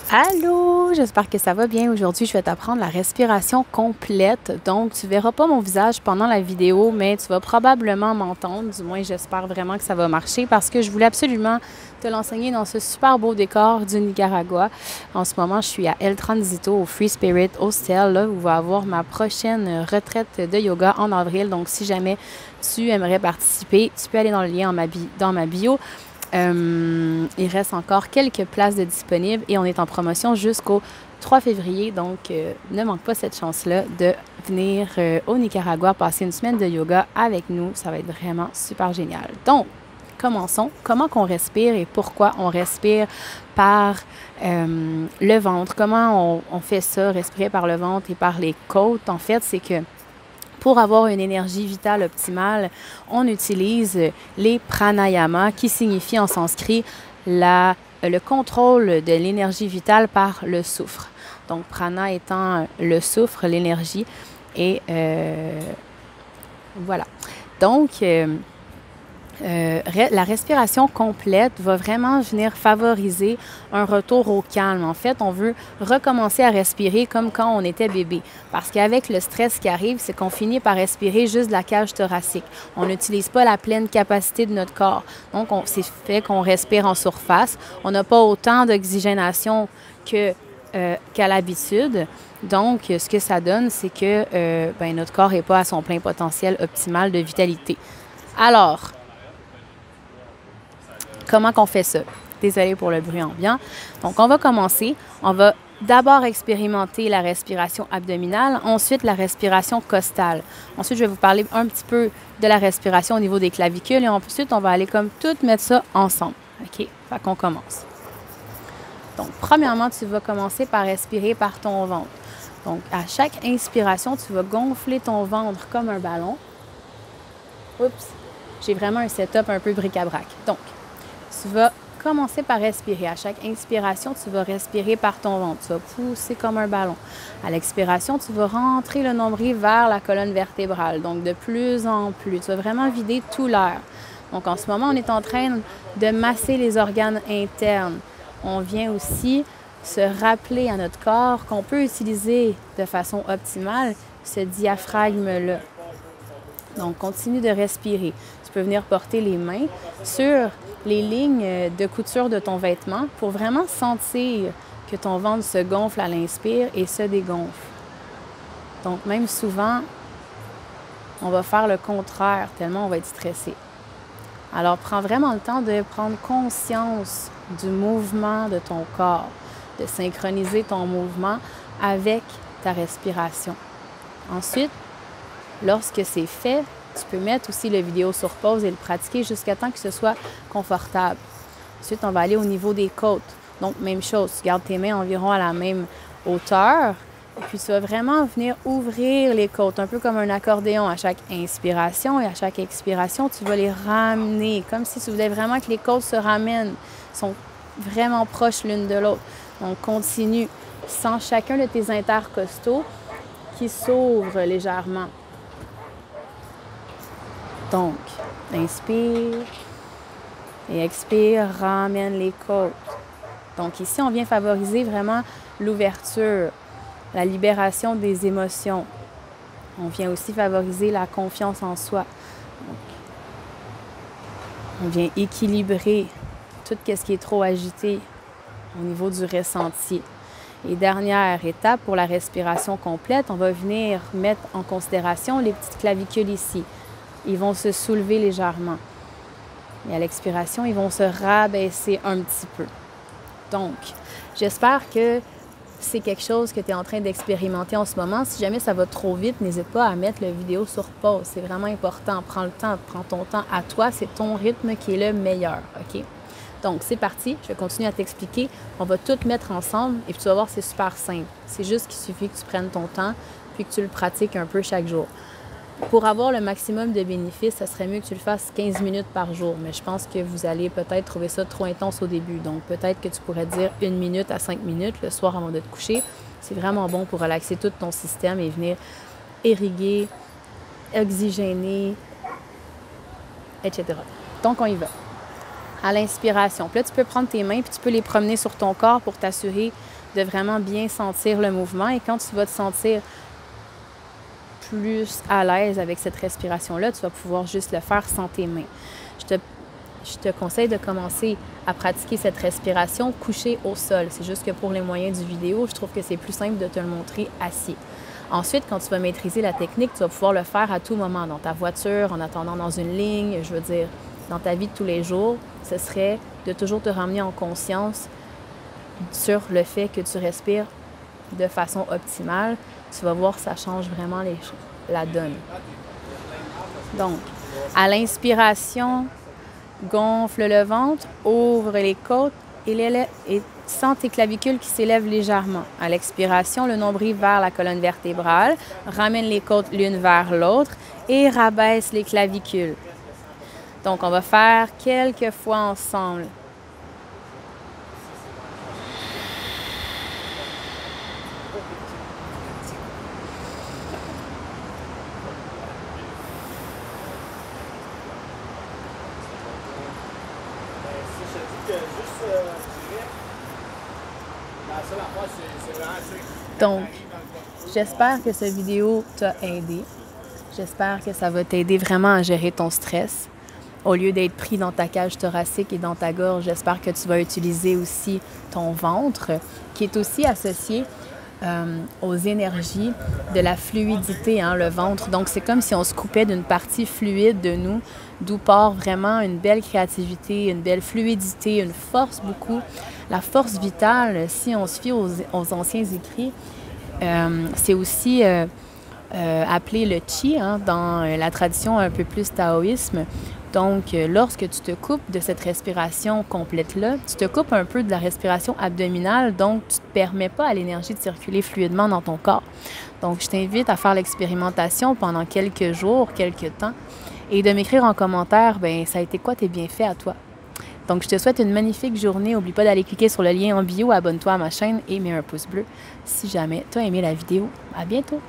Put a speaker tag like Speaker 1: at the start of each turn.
Speaker 1: Allô, j'espère que ça va bien. Aujourd'hui, je vais t'apprendre la respiration complète. Donc, tu verras pas mon visage pendant la vidéo, mais tu vas probablement m'entendre. Du moins, j'espère vraiment que ça va marcher parce que je voulais absolument te l'enseigner dans ce super beau décor du Nicaragua. En ce moment, je suis à El Transito, au Free Spirit Hostel, là, où va avoir ma prochaine retraite de yoga en avril. Donc, si jamais tu aimerais participer, tu peux aller dans le lien dans ma bio. Il reste encore quelques places de disponibles et on est en promotion jusqu'au 3 février. Donc, ne manque pas cette chance-là de venir au Nicaragua passer une semaine de yoga avec nous. Ça va être vraiment super génial. Donc, commençons. Comment qu'on respire et pourquoi on respire par le ventre? Comment on fait ça, respirer par le ventre et par les côtes? En fait, c'est que pour avoir une énergie vitale optimale, on utilise les pranayamas, qui signifie en sanskrit le contrôle de l'énergie vitale par le souffle. Donc, prana étant le souffle, l'énergie, et voilà. Donc, la respiration complète va vraiment venir favoriser un retour au calme. En fait, on veut recommencer à respirer comme quand on était bébé. Parce qu'avec le stress qui arrive, c'est qu'on finit par respirer juste de la cage thoracique. On n'utilise pas la pleine capacité de notre corps. Donc, c'est fait qu'on respire en surface. On n'a pas autant d'oxygénation qu'à l'habitude. Donc, ce que ça donne, c'est que notre corps n'est pas à son plein potentiel optimal de vitalité. Alors, comment qu'on fait ça? Désolée pour le bruit ambiant. Donc, on va commencer. On va d'abord expérimenter la respiration abdominale, ensuite la respiration costale. Ensuite, je vais vous parler un petit peu de la respiration au niveau des clavicules et ensuite, on va aller comme tout mettre ça ensemble. OK? Fait qu'on commence. Donc, premièrement, tu vas commencer par respirer par ton ventre. Donc, à chaque inspiration, tu vas gonfler ton ventre comme un ballon. Oups! J'ai vraiment un setup un peu bric-à-brac. Donc, tu vas commencer par respirer. À chaque inspiration, tu vas respirer par ton ventre. Tu vas pousser comme un ballon. À l'expiration, tu vas rentrer le nombril vers la colonne vertébrale. Donc, de plus en plus. Tu vas vraiment vider tout l'air. Donc, en ce moment, on est en train de masser les organes internes. On vient aussi se rappeler à notre corps qu'on peut utiliser de façon optimale ce diaphragme-là. Donc, continue de respirer. Tu peux venir porter les mains sur les lignes de couture de ton vêtement pour vraiment sentir que ton ventre se gonfle à l'inspire et se dégonfle. Donc, même souvent, on va faire le contraire tellement on va être stressé. Alors, prends vraiment le temps de prendre conscience du mouvement de ton corps, de synchroniser ton mouvement avec ta respiration. Ensuite, lorsque c'est fait, tu peux mettre aussi la vidéo sur pause et le pratiquer jusqu'à temps que ce soit confortable. Ensuite, on va aller au niveau des côtes. Donc, même chose, tu gardes tes mains environ à la même hauteur. Et puis, tu vas vraiment venir ouvrir les côtes, un peu comme un accordéon. À chaque inspiration et à chaque expiration, tu vas les ramener, comme si tu voulais vraiment que les côtes se ramènent, sont vraiment proches l'une de l'autre. Donc, continue. Sens chacun de tes intercostaux qui s'ouvrent légèrement. Donc, inspire et expire, ramène les côtes. Donc ici, on vient favoriser vraiment l'ouverture, la libération des émotions. On vient aussi favoriser la confiance en soi. Donc, on vient équilibrer tout ce qui est trop agité au niveau du ressenti. Et dernière étape pour la respiration complète, on va venir mettre en considération les petites clavicules ici. Ils vont se soulever légèrement. Et à l'expiration, ils vont se rabaisser un petit peu. Donc, j'espère que c'est quelque chose que tu es en train d'expérimenter en ce moment. Si jamais ça va trop vite, n'hésite pas à mettre la vidéo sur pause. C'est vraiment important. Prends le temps, prends ton temps à toi. C'est ton rythme qui est le meilleur, OK? Donc, c'est parti. Je vais continuer à t'expliquer. On va tout mettre ensemble et puis tu vas voir, c'est super simple. C'est juste qu'il suffit que tu prennes ton temps puis que tu le pratiques un peu chaque jour. Pour avoir le maximum de bénéfices, ça serait mieux que tu le fasses 15 minutes par jour. Mais je pense que vous allez peut-être trouver ça trop intense au début. Donc, peut-être que tu pourrais dire 1 minute à 5 minutes le soir avant de te coucher. C'est vraiment bon pour relaxer tout ton système et venir irriguer, oxygéner, etc. Donc, on y va. À l'inspiration. Puis là, tu peux prendre tes mains puis tu peux les promener sur ton corps pour t'assurer de vraiment bien sentir le mouvement. Et quand tu vas te sentir plus à l'aise avec cette respiration-là, tu vas pouvoir juste le faire sans tes mains. Je te conseille de commencer à pratiquer cette respiration couchée au sol. C'est juste que pour les moyens du vidéo, je trouve que c'est plus simple de te le montrer assis. Ensuite, quand tu vas maîtriser la technique, tu vas pouvoir le faire à tout moment, dans ta voiture, en attendant dans une ligne, je veux dire, dans ta vie de tous les jours. Ce serait de toujours te ramener en conscience sur le fait que tu respires de façon optimale. Tu vas voir, ça change vraiment la donne. Donc, à l'inspiration, gonfle le ventre, ouvre les côtes et sens tes clavicules qui s'élèvent légèrement. À l'expiration, le nombril vers la colonne vertébrale, ramène les côtes l'une vers l'autre et rabaisse les clavicules. Donc, on va faire quelques fois ensemble. Donc, j'espère que cette vidéo t'a aidé. J'espère que ça va t'aider vraiment à gérer ton stress. Au lieu d'être pris dans ta cage thoracique et dans ta gorge, j'espère que tu vas utiliser aussi ton ventre, qui est aussi associé aux énergies de la fluidité, hein, le ventre. Donc, c'est comme si on se coupait d'une partie fluide de nous, d'où part vraiment une belle créativité, une belle fluidité, une force beaucoup. La force vitale, si on se fie aux anciens écrits, c'est aussi appelé le chi, hein, dans la tradition un peu plus taoïsme. Donc, lorsque tu te coupes de cette respiration complète-là, tu te coupes un peu de la respiration abdominale, donc tu ne te permets pas à l'énergie de circuler fluidement dans ton corps. Donc, je t'invite à faire l'expérimentation pendant quelques jours, quelques temps, et de m'écrire en commentaire, ben ça a été quoi tes bienfaits à toi? Donc, je te souhaite une magnifique journée. N'oublie pas d'aller cliquer sur le lien en bio, abonne-toi à ma chaîne et mets un pouce bleu si jamais tu as aimé la vidéo. À bientôt!